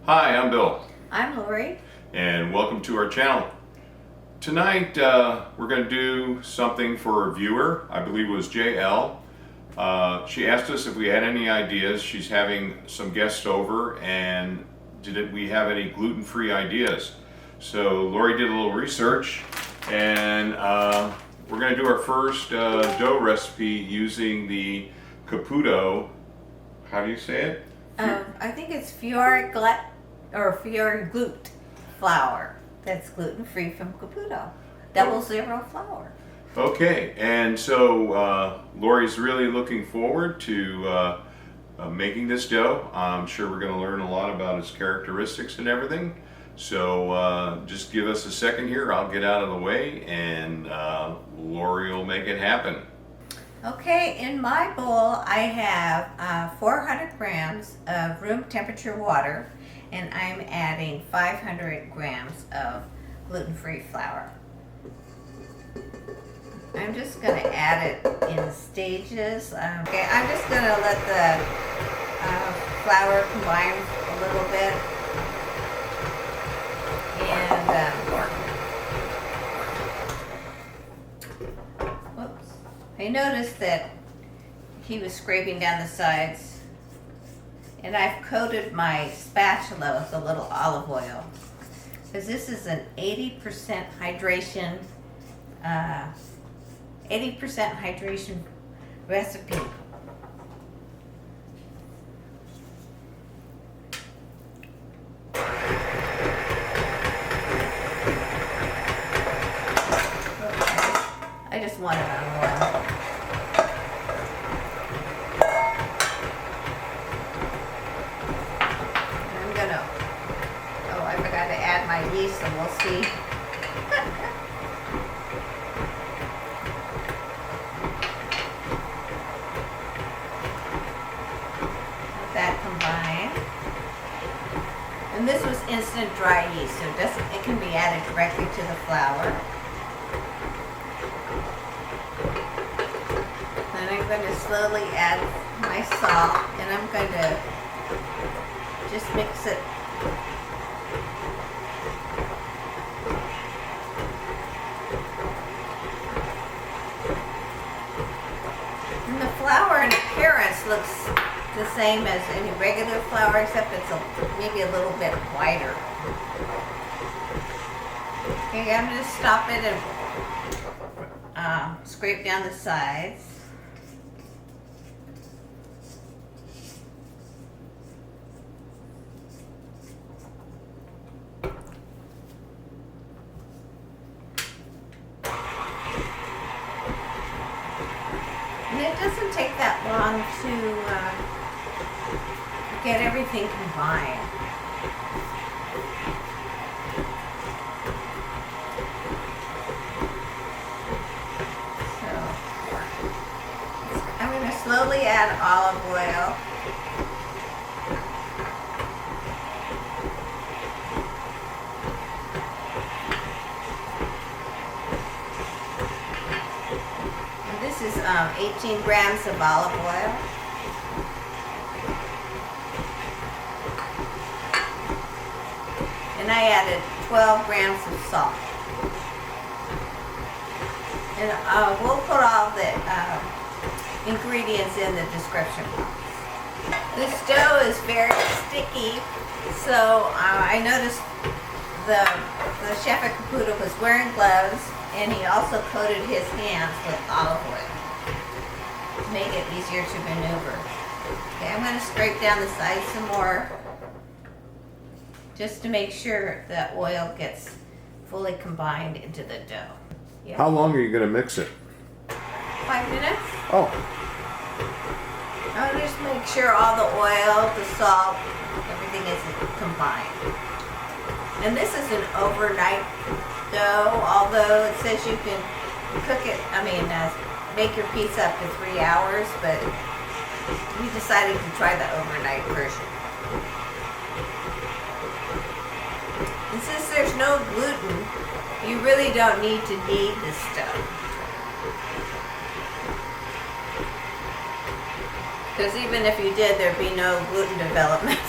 Hi, I'm Bill. I'm Lori. And welcome to our channel. Tonight we're going to do something for a viewer. I believe it was JL. She asked us if we had any ideas. She's having some guests over and did we have any gluten-free ideas? So Lori did a little research and we're going to do our first dough recipe using the Caputo, how do you say it? I think it's FioreGlut or FioreGlut flour that's gluten-free from Caputo. 00 flour. Okay, and so Lori's really looking forward to making this dough. I'm sure we're going to learn a lot about its characteristics and everything. So just give us a second here. I'll get out of the way and Lori will make it happen. Okay, in my bowl I have 400 grams of room temperature water, and I'm adding 500 grams of gluten-free flour. I'm just going to add it in stages. Okay, I'm just going to let the flour combine a little bit. And whoops. I noticed that he was scraping down the sides, and I've coated my spatula with a little olive oil because this is an 80% hydration 80% hydration recipe. I just want it on oil. I'm gonna, oh, I forgot to add my yeast, and we'll see. That combined, and this was instant dry yeast, so it can be added directly to the flour. Then I'm going to slowly add my salt, and I'm going to just mix it. And the flour in appearance looks the same as any regular flour, except it's maybe a little bit whiter. Okay, I'm going to stop it and scrape down the sides. And it doesn't take that long to get everything combined. So I'm going to slowly add olive oil. And this is 18 grams of olive oil. And I added 12 grams of salt. And we'll put all the ingredients in the description box. This dough is very sticky, so I noticed the chef at Caputo was wearing gloves, and he also coated his hands with olive oil to make it easier to maneuver. Okay, I'm going to scrape down the sides some more, just to make sure that oil gets fully combined into the dough. Yeah. How long are you going to mix it? 5 minutes. Oh. I'll just make sure all the oil, the salt, everything is combined. And this is an overnight dough, although it says you can cook it, make your pizza up to 3 hours, but we decided to try the overnight version. And since there's no gluten, you really don't need to knead this stuff. Because even if you did, there'd be no gluten development.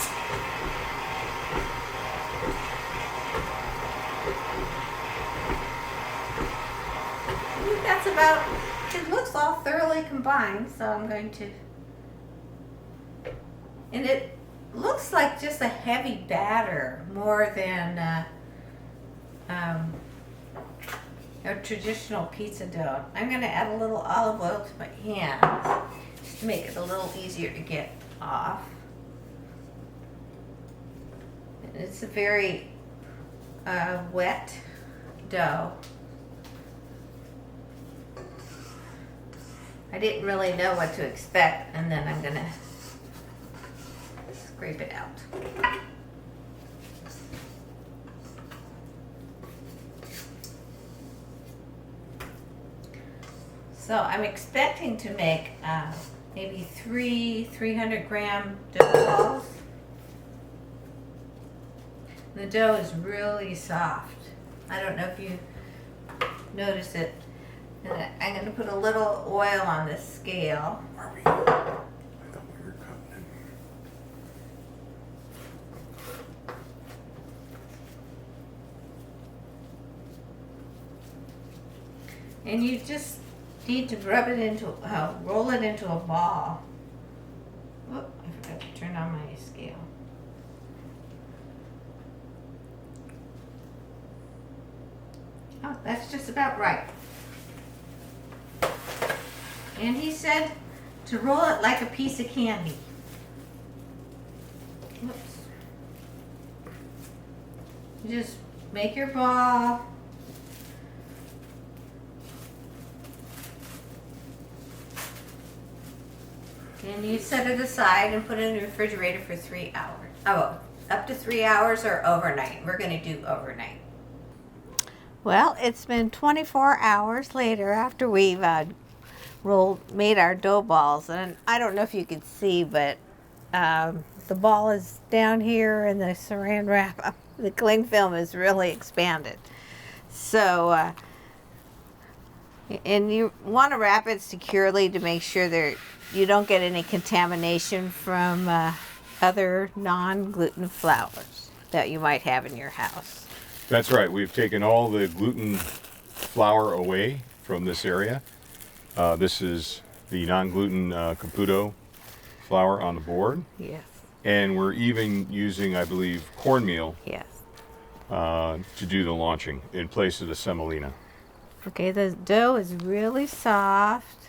it looks all thoroughly combined, so I'm going to, and it looks like just a heavy batter more than a traditional pizza dough. I'm going to add a little olive oil to my hands just to make it a little easier to get off. And it's a very wet dough. I didn't really know what to expect, and then I'm going to scrape it out. So I'm expecting to make maybe 300-gram dough balls. The dough is really soft. I don't know if you notice it. And I'm going to put a little oil on this scale. Are we? I thought we were cutting it. And you just need to rub it into, roll it into a ball. Whoop, I forgot to turn on my scale. Oh, that's just about right. And he said to roll it like a piece of candy. Whoops. You just make your ball. And you set it aside and put it in the refrigerator for 3 hours. Oh, up to 3 hours or overnight. We're going to do overnight. Well, it's been 24 hours later after we've made our dough balls. And I don't know if you can see, but the ball is down here and the saran wrap, the cling film is really expanded. So, and you want to wrap it securely to make sure you don't get any contamination from other non-gluten flours that you might have in your house. That's right. We've taken all the gluten flour away from this area. This is the non-gluten Caputo flour on the board. Yes. And we're even using, I believe, cornmeal. Yes. To do the launching in place of the semolina. Okay, the dough is really soft.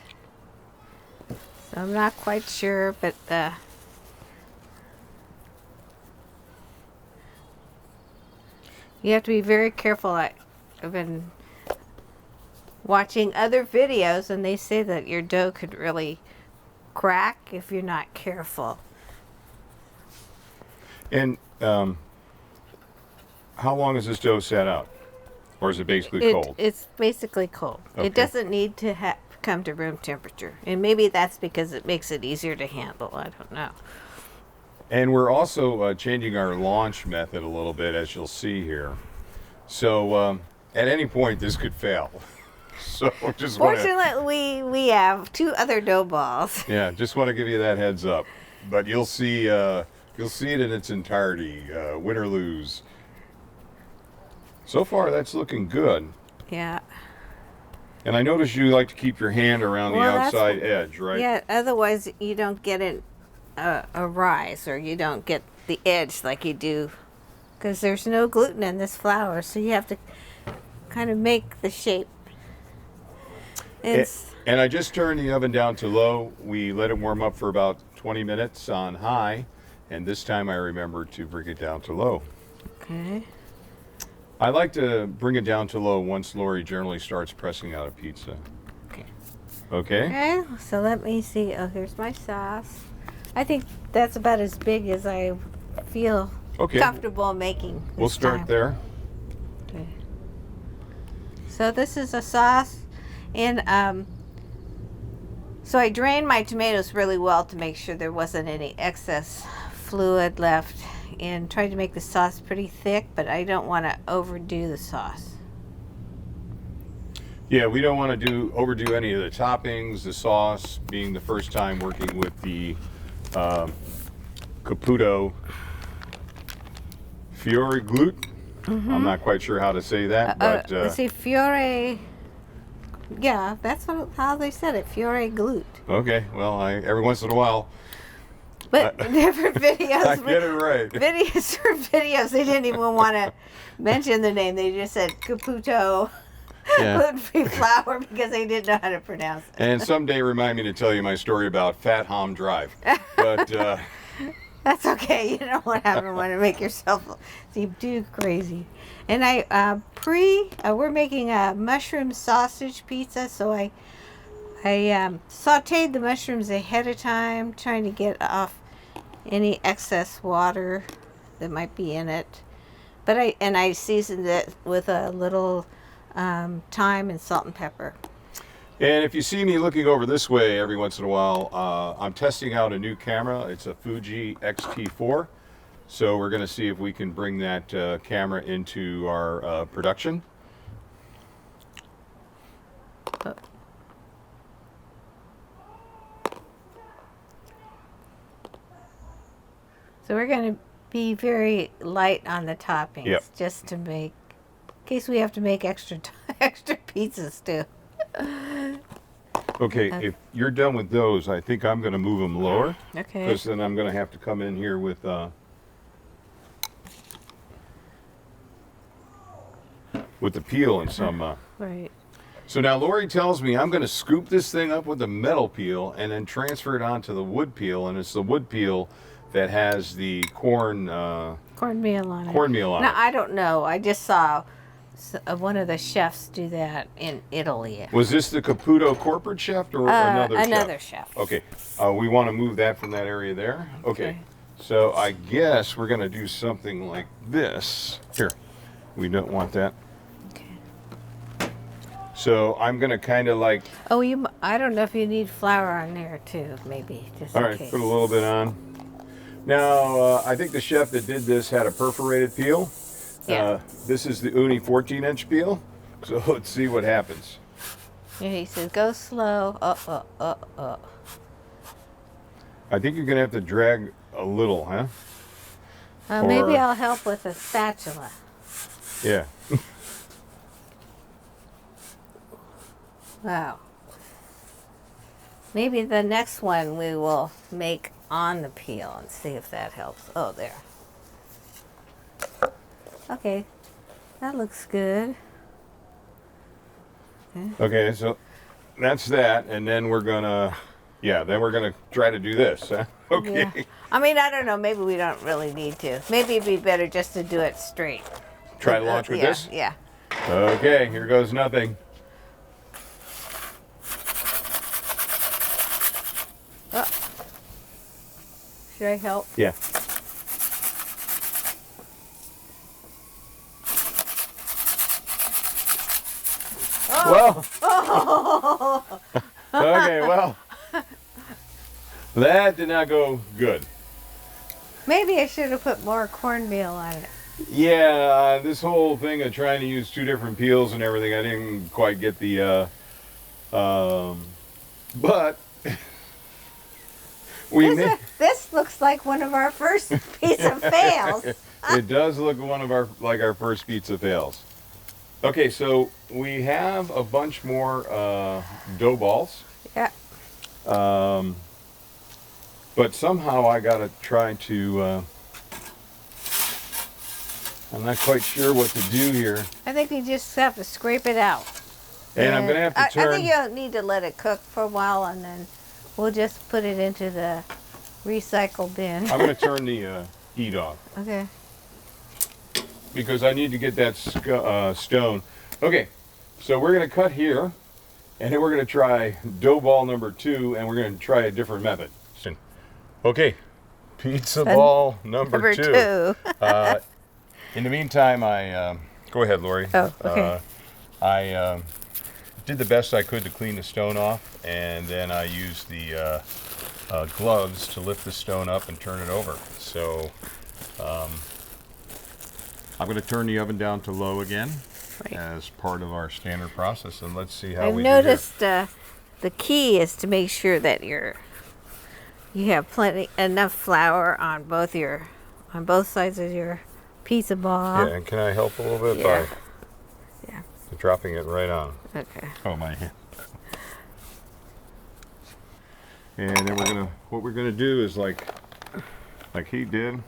So I'm not quite sure, but you have to be very careful. I've been watching other videos and they say that your dough could really crack if you're not careful. And how long is this dough sat out? Or is it basically cold? It's basically cold. Okay. It doesn't need to come to room temperature. And maybe that's because it makes it easier to handle. I don't know. And we're also changing our launch method a little bit, as you'll see here. So at any point, this could fail. So just fortunately, we have 2 other dough balls. Yeah, just want to give you that heads up. But you'll see it in its entirety, win or lose. So far, that's looking good. Yeah. And I notice you like to keep your hand around the outside edge, right? Yeah, otherwise you don't get a rise, or you don't get the edge like you do, because there's no gluten in this flour, so you have to kind of make the shape. And I just turned the oven down to low. We let it warm up for about 20 minutes on high, and this time I remembered to bring it down to low. Okay. I like to bring it down to low once Lori generally starts pressing out a pizza. Okay. Okay? Okay, so let me see. Oh, here's my sauce. I think that's about as big as I feel comfortable making. We'll start there. Okay. So this is a sauce, and so I drained my tomatoes really well to make sure there wasn't any excess fluid left, and tried to make the sauce pretty thick, but I don't want to overdo the sauce. Yeah, we don't want to overdo any of the toppings, the sauce, being the first time working with the Caputo FioreGlut. I'm not quite sure how to say that, but let's see, FioreGlut. Yeah, that's how they said it, FioreGlut. Okay, well, every once in a while, But different videos. I get it right. Videos for videos. They didn't even want to mention the name. They just said Caputo Yeah. Gluten-Free flour because they didn't know how to pronounce it. And someday remind me to tell you my story about Fat Hom Drive. But That's okay. You don't want to make yourself seem too crazy. And we're making a mushroom sausage pizza, so I sauteed the mushrooms ahead of time, trying to get off any excess water that might be in it. But I seasoned it with a little thyme and salt and pepper. and if you see me looking over this way every once in a while, I'm testing out a new camera. It's a Fuji X-T4. So we're going to see if we can bring that camera into our production. So we're going to be very light on the toppings, Yep. just to make, in case we have to make extra pizzas too. Okay, if you're done with those, I think I'm going to move them lower. Okay. Because then I'm going to have to come in here with the peel and some. Right. So now Lori tells me I'm going to scoop this thing up with the metal peel and then transfer it onto the wood peel, and it's the wood peel that has the cornmeal on Now, it. I don't know. I just saw one of the chefs do that in Italy. Was this the Caputo corporate chef or another chef? Okay, we want to move that from that area there. Okay. So I guess we're going to do something like this. Here, we don't want that. Okay. So I'm going to kind of like. Oh, I don't know if you need flour on there too. Maybe just All in right, case. put a little bit on. Now, I think the chef that did this had a perforated peel. Yeah. This is the Ooni 14-inch peel. So let's see what happens. Yeah, he says go slow. I think you're going to have to drag a little, huh? Maybe Or- I'll help with a spatula. Yeah. Wow. Maybe the next one we will make on the peel and see if that helps. Oh, there. Okay. That looks good. Okay, so that's that. And then we're going to, then we're going to try to do this. Huh? Okay. Yeah. I mean, I don't know. Maybe we don't really need to. Maybe it'd be better just to do it straight. Try to launch with this? Yeah. Okay, here goes nothing. Oh. Should I help? Yeah. Well. Okay, well. That did not go good. Maybe I should have put more cornmeal on it. Yeah, this whole thing of trying to use two different peels and everything, I didn't quite get the, but This looks like one of our first pizza fails. It does look like our first pizza fails. Okay, so we have a bunch more dough balls. Yeah. But somehow I gotta try to, I'm not quite sure what to do here. I think we just have to scrape it out. And I'm gonna have to turn. I think you'll need to let it cook for a while, and then we'll just put it into the recycle bin. I'm gonna turn the heat off Okay. because I need to get that stone. Okay, so we're gonna cut here, and then we're gonna try dough ball number 2, and we're gonna try a different method. Okay, pizza ball number 2. In the meantime, I go ahead, Lori. Oh, okay. I did the best I could to clean the stone off, and then I used the gloves to lift the stone up and turn it over. So I'm going to turn the oven down to low again as part of our standard process, and let's see how we do. I noticed the key is to make sure that you have enough flour on both sides of your pizza ball. Yeah, and can I help a little bit Yeah. by dropping it right on. Okay. Oh my hand. And then what we're gonna do is like he did.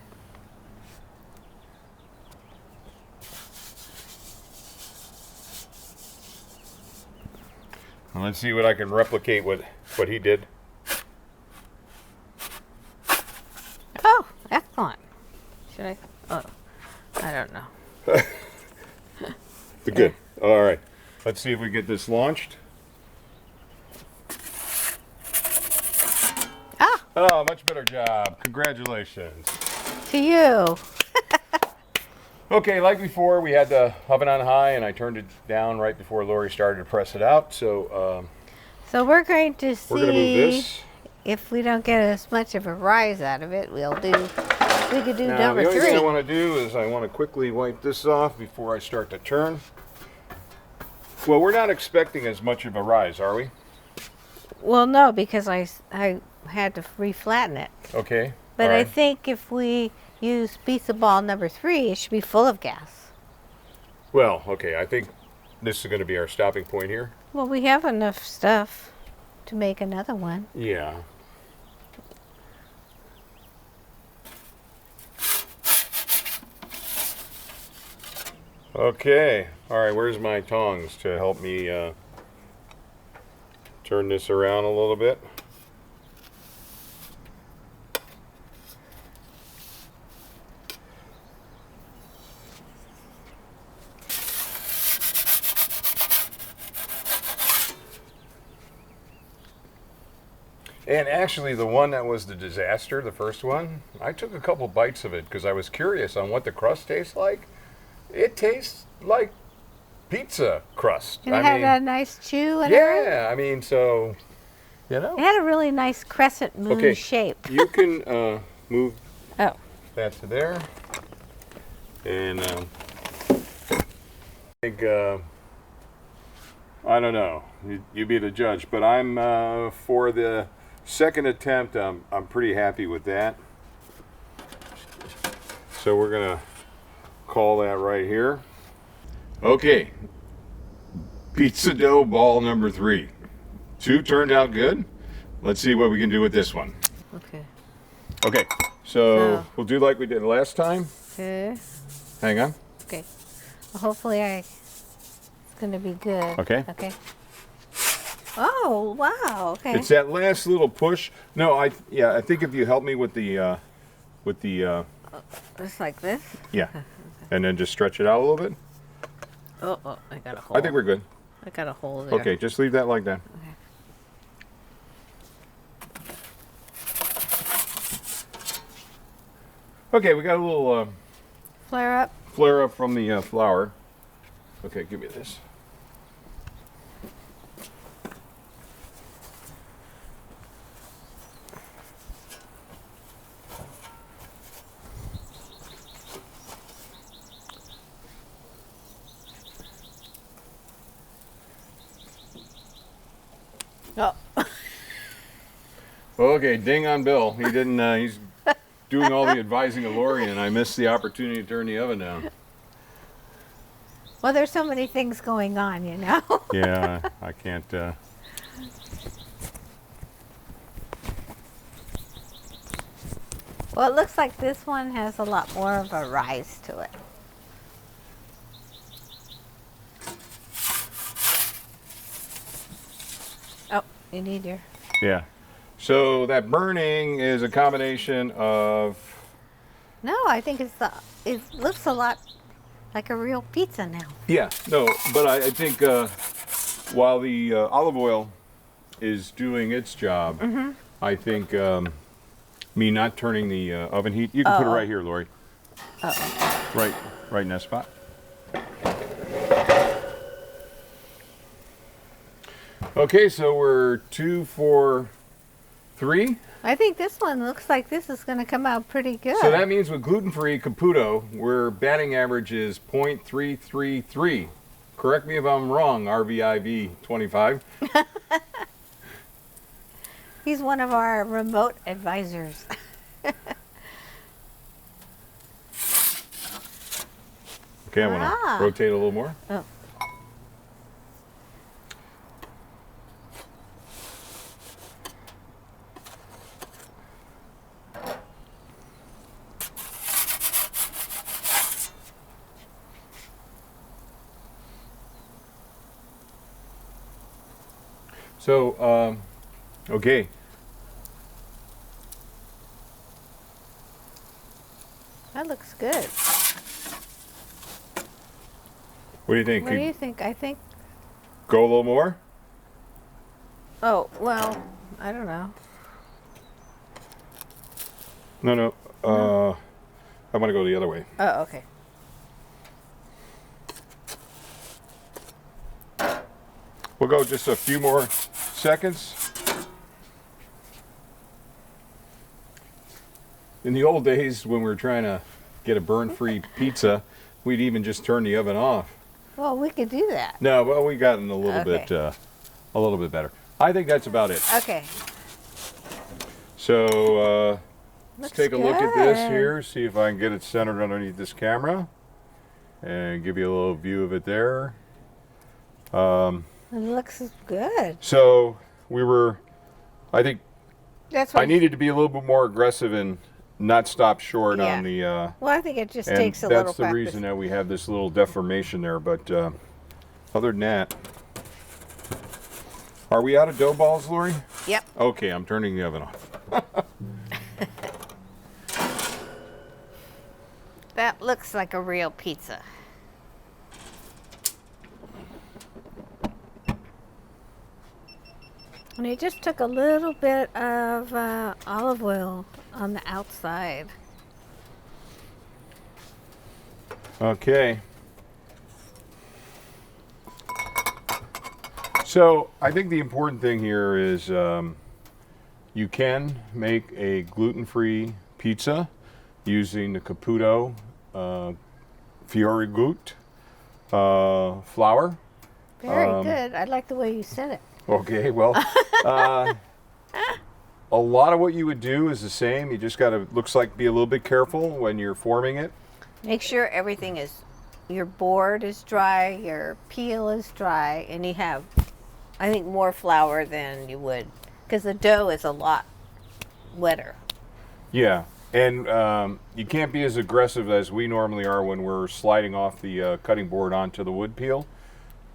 And let's see what I can replicate with what he did. Oh, excellent. Should I? Oh, I don't know. Good. All right. Let's see if we get this launched. Ah, Oh, much better job. Congratulations. to you. Okay, like before, we had the oven on high, and I turned it down right before Lori started to press it out. So So we're going to see we're going to move this. if we don't get as much of a rise out of it. We could do Now, number the only 3. thing I want to do is I want to quickly wipe this off before I start to turn. Well, we're not expecting as much of a rise, are we? Well, no, because I had to reflatten it. Okay. But all I right. think if we use pizza ball number 3, it should be full of gas. Well, okay, I think this is going to be our stopping point here. Well, we have enough stuff to make another one. Yeah. Okay. All right, where's my tongs to help me turn this around a little bit? And actually, the one that was the disaster, the first one, I took a couple bites of it because I was curious on what the crust tastes like. It tastes like pizza crust. And it had a nice chew and everything. yeah, I mean, so, you know. It had a really nice crescent moon Okay, shape. you can move Oh. that to there. And I think, I don't know, you be the judge, but I'm for the second attempt, I'm pretty happy with that. So we're gonna call that right here. Okay, pizza dough ball number 3. 2 turned out good. Let's see what we can do with this one. Okay. Okay, so So- we'll do like we did last time. Okay. Hang on. Okay. Well, hopefully it's going to be good. Okay. Okay. Oh, wow. Okay. It's that last little push. No, I think if you help me with the Just like this? yeah, and then just stretch it out a little bit. Oh, I got a hole. I think we're good. I got a hole there. Okay, just leave that like that. Okay, we got a little Flare up. flare up from the flour. Okay, give me this. Oh. Okay, ding on Bill. He didn't. He's doing all the advising of Lori, and I missed the opportunity to turn the oven down. Well, there's so many things going on, you know. Yeah, I can't. Well, it looks like this one has a lot more of a rise to it. Oh, you need your... Yeah. So that burning is a combination of. No, I think it looks a lot like a real pizza now. Yeah. No, but I think while the olive oil is doing its job, I think me not turning the oven heat. You can put it right here, Lori. Right in that spot. Okay, so we're 2 for 3. I think this one looks like this is going to come out pretty good. So that means with gluten-free Caputo, we're batting average is 0.333. Correct me if I'm wrong, RVIV 25. He's one of our remote advisors. Okay, I want to rotate a little more. Oh. So, okay. That looks good. What do you think? What do you think? I think. Go a little more? Oh, well, I don't know. No. I want to go the other way. Oh, okay. We'll go just a few more seconds. In the old days, when we were trying to get a burn-free pizza, we'd even just turn the oven off. Well, we could do that. No, well, we gotten a little bit better. I think that's about it. Okay. So let's take a look at this good. here, see if I can get it centered underneath this camera, and give you a little view of it there. It looks good. So I think That's what I needed to be a little bit more aggressive and not stop short on the. Well, I think it just and takes a little that's the practice. reason that we have this little deformation there. But other than that, are we out of dough balls, Lori? Yep. Okay, I'm turning the oven off. That looks like a real pizza. And he just took a little bit of olive oil on the outside. Okay. So I think the important thing here is you can make a gluten-free pizza using the Caputo FioreGlut flour. Very good. I like the way you said it. Okay, well, a lot of what you would do is the same. You just got to, looks like, be a little bit careful when you're forming it. Make sure everything is, your board is dry, your peel is dry, and you have, I think, more flour than you would, because the dough is a lot wetter. Yeah, and you can't be as aggressive as we normally are when we're sliding off the cutting board onto the wood peel.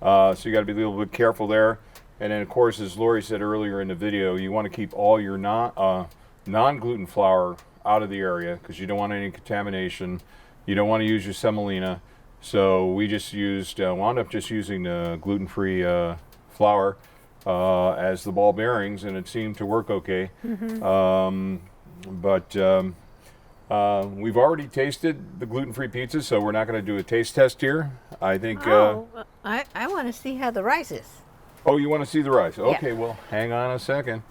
So you got to be a little bit careful there. And then, of course, as Lori said earlier in the video, you want to keep all your non-gluten flour out of the area because you don't want any contamination. You don't want to use your semolina. So we just wound up just using the gluten-free flour as the ball bearings, and it seemed to work okay. Mm-hmm. We've already tasted the gluten-free pizza, so we're not going to do a taste test here. I think. I want to see how the rice is. Oh, you want to see the rice? Okay, Yeah. well, hang on a second.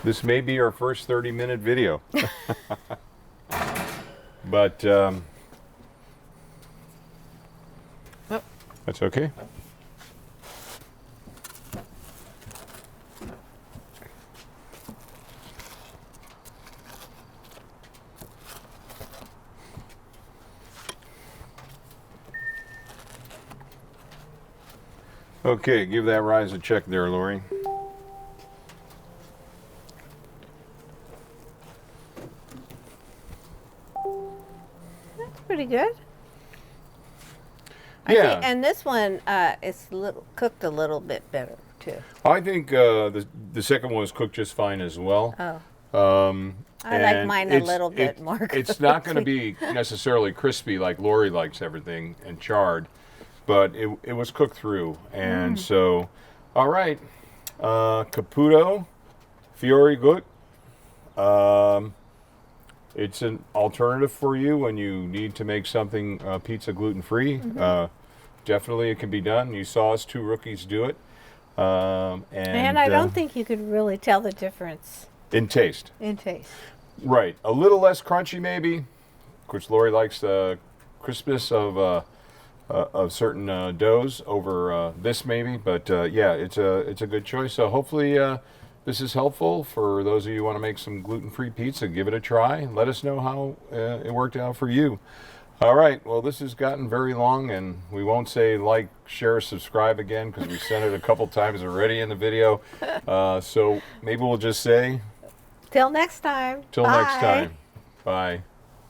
This may be our first 30-minute video. But that's okay. Okay, give that rice a check there, Lori. That's pretty good. Yeah. And this one is cooked a little bit better, too. I think the second one was cooked just fine as well. Oh. I like mine a little bit more crispy. It's not going to be necessarily crispy like Lori likes everything and charred, but it was cooked through. And so, all right, Caputo FioreGlut. It's an alternative for you when you need to make something pizza gluten-free. Definitely it can be done. You saw us two rookies do it. And I don't think you could really tell the difference in taste. in taste. Right. A little less crunchy maybe. Of course, Lori likes the crispness of certain doughs over this maybe. But yeah, it's a good choice. So hopefully this is helpful for those of you who want to make some gluten-free pizza. Give it a try. Let us know how it worked out for you. All right. Well, this has gotten very long, and we won't say like, share, subscribe again because we said it a couple times already in the video. So maybe we'll just say Till next time. till next time. Bye.